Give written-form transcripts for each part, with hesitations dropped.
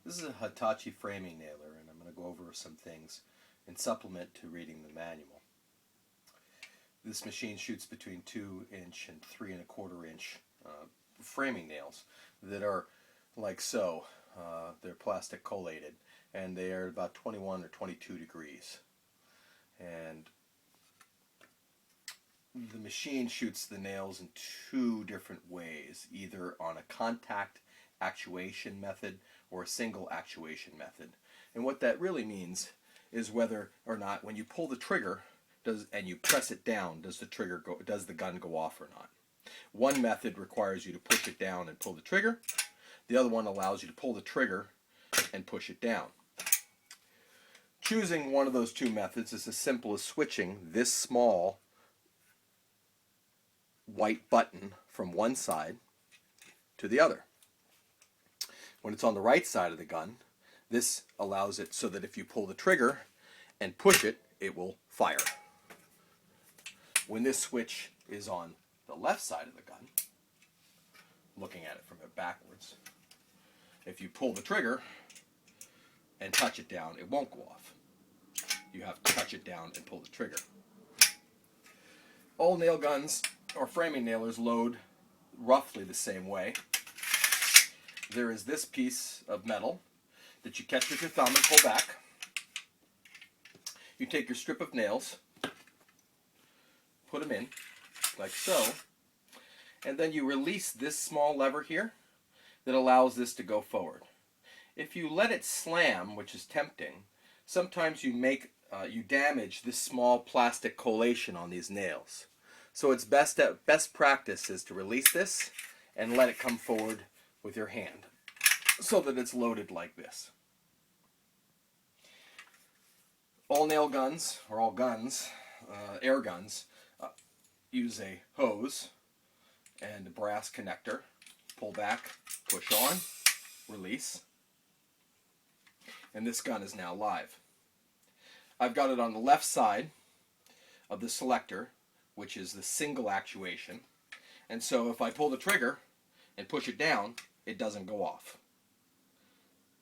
This is a Hitachi framing nailer, and I'm going to go over some things in supplement to reading the manual. This machine shoots between 2-inch and 3¼ inch framing nails that are like so. They're plastic collated, and they are about 21 or 22 degrees. And the machine shoots the nails in two different ways, either on a contact actuation method or a single actuation method. And what that really means is whether or not when you pull the trigger and you press it down, does the gun go off or not. One method requires you to push it down and pull the trigger. The other one allows you to pull the trigger and push it down. Choosing one of those two methods is as simple as switching this small white button from one side to the other. When it's on the right side of the gun, this allows it so that if you pull the trigger and push it, it will fire. When this switch is on the left side of the gun, looking at it from it backwards, if you pull the trigger and touch it down, it won't go off. You have to touch it down and pull the trigger. All nail guns or framing nailers load roughly the same way. There is this piece of metal that you catch with your thumb and pull back. You take your strip of nails, put them in, like so, and then you release this small lever here that allows this to go forward. If you let it slam, which is tempting, sometimes you damage this small plastic collation on these nails. So it's best practice is to release this and let it come forward with your hand so that it's loaded like this. All nail guns, or all guns, air guns, use a hose and a brass connector. Pull back, push on, release, and this gun is now live. I've got it on the left side of the selector, which is the single actuation, and so if I pull the trigger and push it down, it doesn't go off.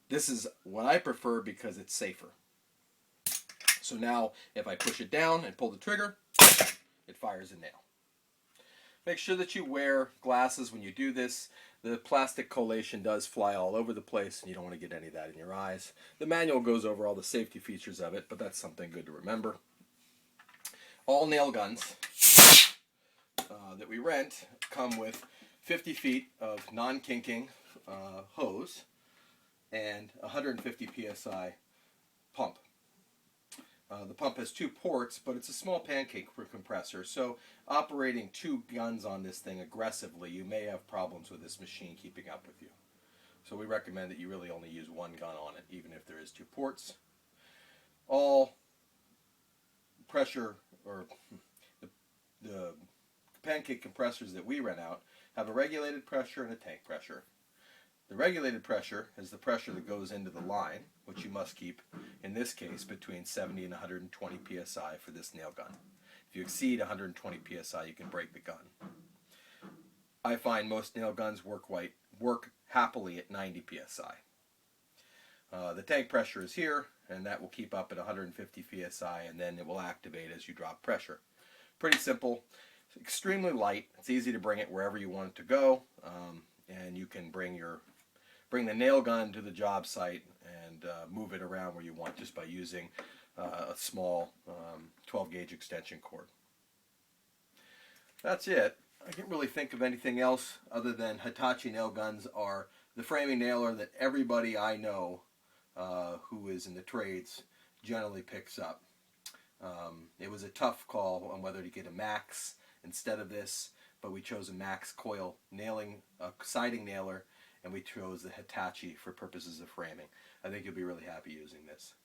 This is what I prefer because it's safer. So now if I push it down and pull the trigger, it fires a nail. Make sure that you wear glasses when you do this. The plastic collation does fly all over the place, and you don't want to get any of that in your eyes. The manual goes over all the safety features of it, but that's something good to remember. All nail guns that we rent come with 50 feet of non-kinking hose and 150 psi pump. The pump has two ports, but it's a small pancake compressor, so operating two guns on this thing aggressively, you may have problems with this machine keeping up with you. So we recommend that you really only use one gun on it, even if there is two ports. All pressure, or the pancake compressors that we rent out, have a regulated pressure and a tank pressure. The regulated pressure is the pressure that goes into the line, which you must keep, in this case, between 70 and 120 psi for this nail gun. If you exceed 120 psi, you can break the gun. I find most nail guns work happily at 90 psi. The tank pressure is here, and that will keep up at 150 psi, and then it will activate as you drop pressure. Pretty simple, extremely light. It's easy to bring it wherever you want it to go, and you can bring the nail gun to the job site and move it around where you want just by using a small 12-gauge extension cord. That's it. I can't really think of anything else other than Hitachi nail guns are the framing nailer that everybody I know who is in the trades generally picks up. It was a tough call on whether to get a Max instead of this, but we chose a Max coil siding nailer, and we chose the Hitachi for purposes of framing. I think you'll be really happy using this.